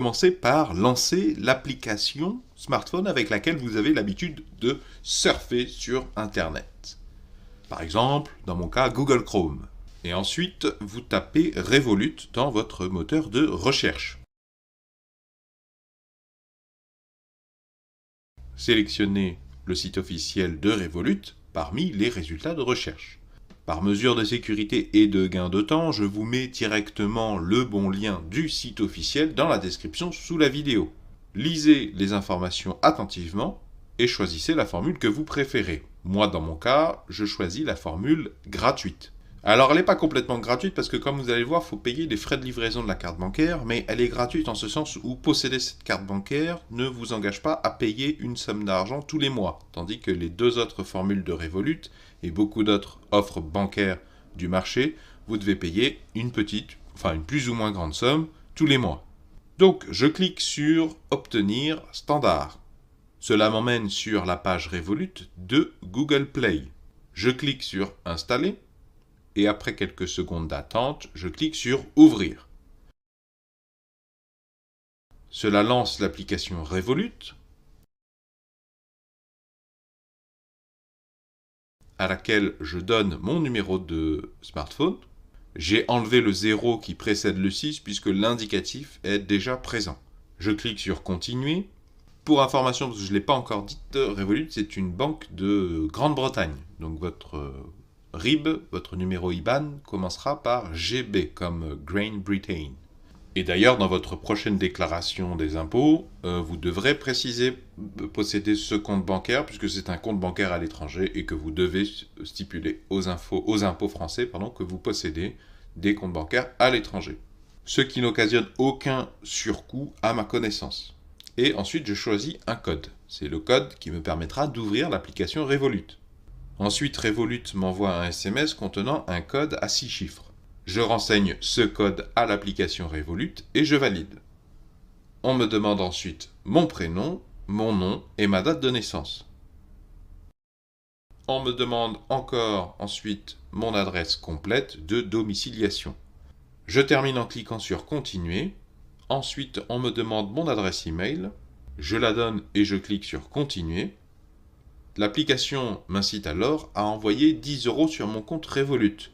Commencez par lancer l'application smartphone avec laquelle vous avez l'habitude de surfer sur Internet. Par exemple, dans mon cas, Google Chrome. Et ensuite, vous tapez Revolut dans votre moteur de recherche. Sélectionnez le site officiel de Revolut parmi les résultats de recherche. Par mesure de sécurité et de gain de temps, je vous mets directement le bon lien du site officiel dans la description sous la vidéo. Lisez les informations attentivement et choisissez la formule que vous préférez. Moi, dans mon cas, je choisis la formule gratuite. Alors, elle n'est pas complètement gratuite parce que, comme vous allez le voir, il faut payer les frais de livraison de la carte bancaire, mais elle est gratuite en ce sens où posséder cette carte bancaire ne vous engage pas à payer une somme d'argent tous les mois, tandis que les deux autres formules de Revolut et beaucoup d'autres offres bancaires du marché, vous devez payer une plus ou moins grande somme tous les mois. Donc, je clique sur « Obtenir standard ». Cela m'emmène sur la page Revolut de Google Play. Je clique sur « Installer ». Et après quelques secondes d'attente, je clique sur « Ouvrir ». Cela lance l'application Revolut, à laquelle je donne mon numéro de smartphone. J'ai enlevé le 0 qui précède le 6 puisque l'indicatif est déjà présent. Je clique sur « Continuer ». Pour information, parce que je ne l'ai pas encore dit, Revolut, c'est une banque de Grande-Bretagne. Donc votre RIB, votre numéro IBAN, commencera par GB, comme Great Britain. Et d'ailleurs, dans votre prochaine déclaration des impôts, vous devrez préciser posséder ce compte bancaire, puisque c'est un compte bancaire à l'étranger, et que vous devez stipuler aux impôts français que vous possédez des comptes bancaires à l'étranger. Ce qui n'occasionne aucun surcoût à ma connaissance. Et ensuite, je choisis un code. C'est le code qui me permettra d'ouvrir l'application Revolut. Ensuite, Revolut m'envoie un SMS contenant un code à 6 chiffres. Je renseigne ce code à l'application Revolut et je valide. On me demande ensuite mon prénom, mon nom et ma date de naissance. On me demande encore ensuite mon adresse complète de domiciliation. Je termine en cliquant sur « Continuer ». Ensuite, on me demande mon adresse email. Je la donne et je clique sur « Continuer ». L'application m'incite alors à envoyer 10 € sur mon compte Revolut.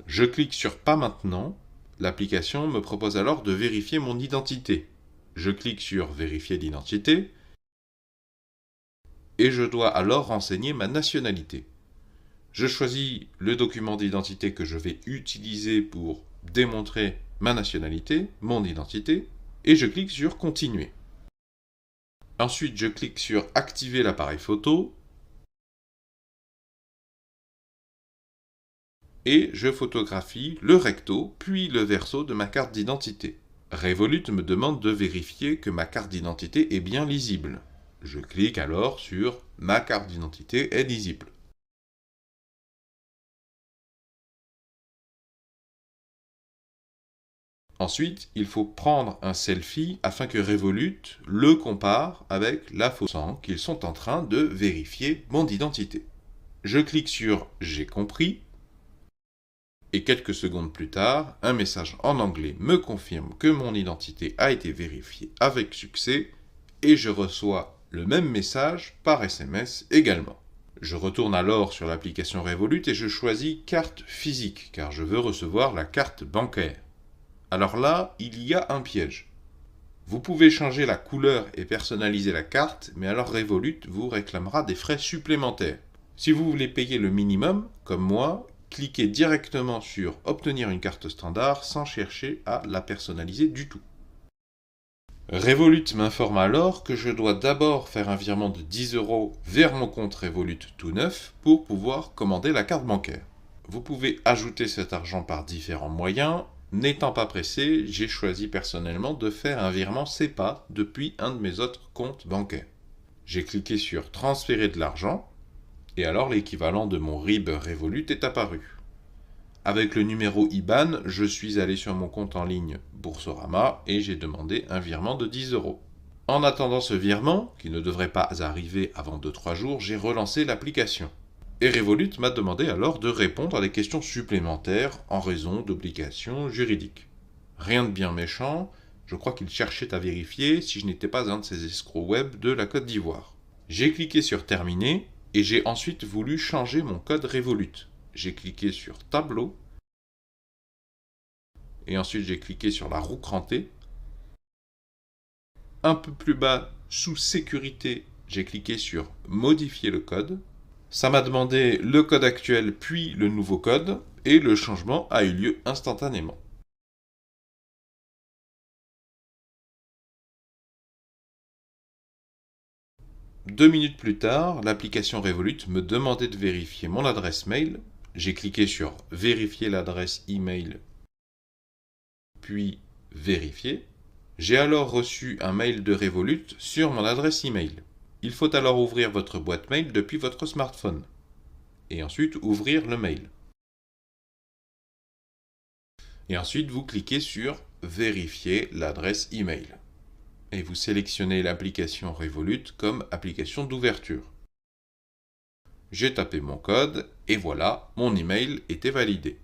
Je clique sur « Pas maintenant ». L'application me propose alors de vérifier mon identité. Je clique sur « Vérifier l'identité » et je dois alors renseigner ma nationalité. Je choisis le document d'identité que je vais utiliser pour démontrer ma nationalité, mon identité, et je clique sur « Continuer ». Ensuite, je clique sur « Activer l'appareil photo » et je photographie le recto puis le verso de ma carte d'identité. Revolut me demande de vérifier que ma carte d'identité est bien lisible. Je clique alors sur « Ma carte d'identité est lisible ». Ensuite, il faut prendre un selfie afin que Revolut le compare avec la photo qu'ils sont en train de vérifier mon identité. Je clique sur « J'ai compris » et quelques secondes plus tard, un message en anglais me confirme que mon identité a été vérifiée avec succès et je reçois le même message par SMS également. Je retourne alors sur l'application Revolut et je choisis « Carte physique » car je veux recevoir la carte bancaire. Alors là, il y a un piège. Vous pouvez changer la couleur et personnaliser la carte, mais alors Revolut vous réclamera des frais supplémentaires. Si vous voulez payer le minimum, comme moi, cliquez directement sur « Obtenir une carte standard » sans chercher à la personnaliser du tout. Revolut m'informe alors que je dois d'abord faire un virement de 10 € vers mon compte Revolut tout neuf pour pouvoir commander la carte bancaire. Vous pouvez ajouter cet argent par différents moyens. N'étant pas pressé, j'ai choisi personnellement de faire un virement SEPA depuis un de mes autres comptes bancaires. J'ai cliqué sur « Transférer de l'argent » et alors l'équivalent de mon RIB Revolut est apparu. Avec le numéro IBAN, je suis allé sur mon compte en ligne Boursorama et j'ai demandé un virement de 10 €. En attendant ce virement, qui ne devrait pas arriver avant 2-3 jours, j'ai relancé l'application. Et Revolut m'a demandé alors de répondre à des questions supplémentaires en raison d'obligations juridiques. Rien de bien méchant, Je crois qu'il cherchait à vérifier si je n'étais pas un de ces escrocs web de la Côte d'Ivoire. J'ai cliqué sur Terminer et j'ai ensuite voulu changer mon code Revolut. J'ai cliqué sur Tableau et ensuite j'ai cliqué sur la roue crantée. Un peu plus bas, sous Sécurité, j'ai cliqué sur Modifier le code. Ça m'a demandé le code actuel puis le nouveau code et le changement a eu lieu instantanément. Deux minutes plus tard, l'application Revolut me demandait de vérifier mon adresse mail. J'ai cliqué sur Vérifier l'adresse email, puis Vérifier. J'ai alors reçu un mail de Revolut sur mon adresse email. Il faut alors ouvrir votre boîte mail depuis votre smartphone. Et ensuite ouvrir le mail. Et ensuite vous cliquez sur Vérifier l'adresse email. Et vous sélectionnez l'application Revolut comme application d'ouverture. J'ai tapé mon code et voilà, mon email était validé.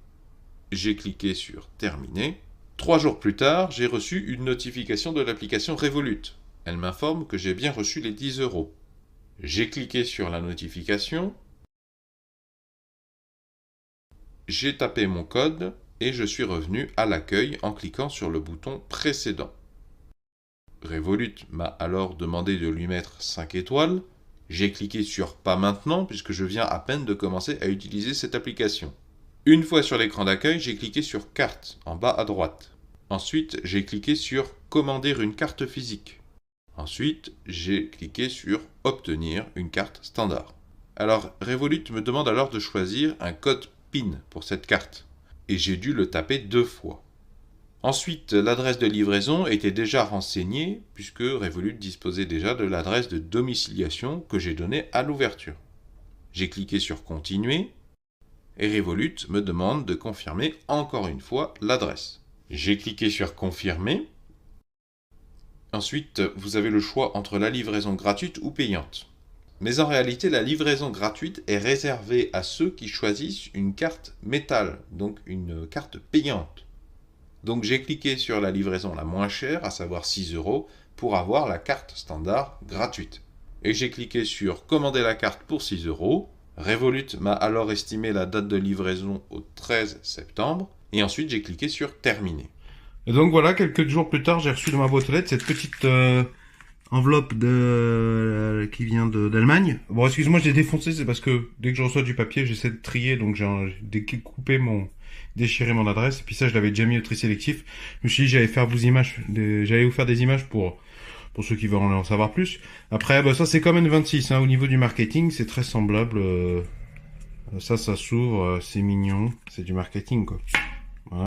J'ai cliqué sur Terminer. 3 jours plus tard, j'ai reçu une notification de l'application Revolut. Elle m'informe que j'ai bien reçu les 10 €. J'ai cliqué sur la notification. J'ai tapé mon code et je suis revenu à l'accueil en cliquant sur le bouton précédent. Revolut m'a alors demandé de lui mettre 5 étoiles. J'ai cliqué sur Pas maintenant puisque je viens à peine de commencer à utiliser cette application. Une fois sur l'écran d'accueil, j'ai cliqué sur Carte en bas à droite. Ensuite, j'ai cliqué sur Commander une carte physique. Ensuite, j'ai cliqué sur Obtenir une carte standard. Alors, Revolut me demande alors de choisir un code PIN pour cette carte. Et j'ai dû le taper 2 fois. Ensuite, l'adresse de livraison était déjà renseignée puisque Revolut disposait déjà de l'adresse de domiciliation que j'ai donnée à l'ouverture. J'ai cliqué sur Continuer et Revolut me demande de confirmer encore une fois l'adresse. J'ai cliqué sur Confirmer. Ensuite, vous avez le choix entre la livraison gratuite ou payante. Mais en réalité, la livraison gratuite est réservée à ceux qui choisissent une carte métal, donc une carte payante. Donc j'ai cliqué sur la livraison la moins chère, à savoir 6 €, pour avoir la carte standard gratuite. Et j'ai cliqué sur Commander la carte pour 6 €. Revolut m'a alors estimé la date de livraison au 13 septembre. Et ensuite j'ai cliqué sur Terminer. Et donc voilà, quelques jours plus tard, j'ai reçu dans ma boîte aux lettres cette petite enveloppe qui vient d'Allemagne. Bon, excuse-moi, je l'ai défoncé, c'est parce que dès que je reçois du papier, j'essaie de trier, donc j'ai déchiré mon adresse, et puis ça, je l'avais déjà mis au tri sélectif. Je me suis dit, j'allais vous faire des images pour ceux qui veulent en savoir plus. Après, bah, ça, c'est comme N26, hein, au niveau du marketing, c'est très semblable. Ça s'ouvre, c'est mignon, c'est du marketing, quoi. Voilà.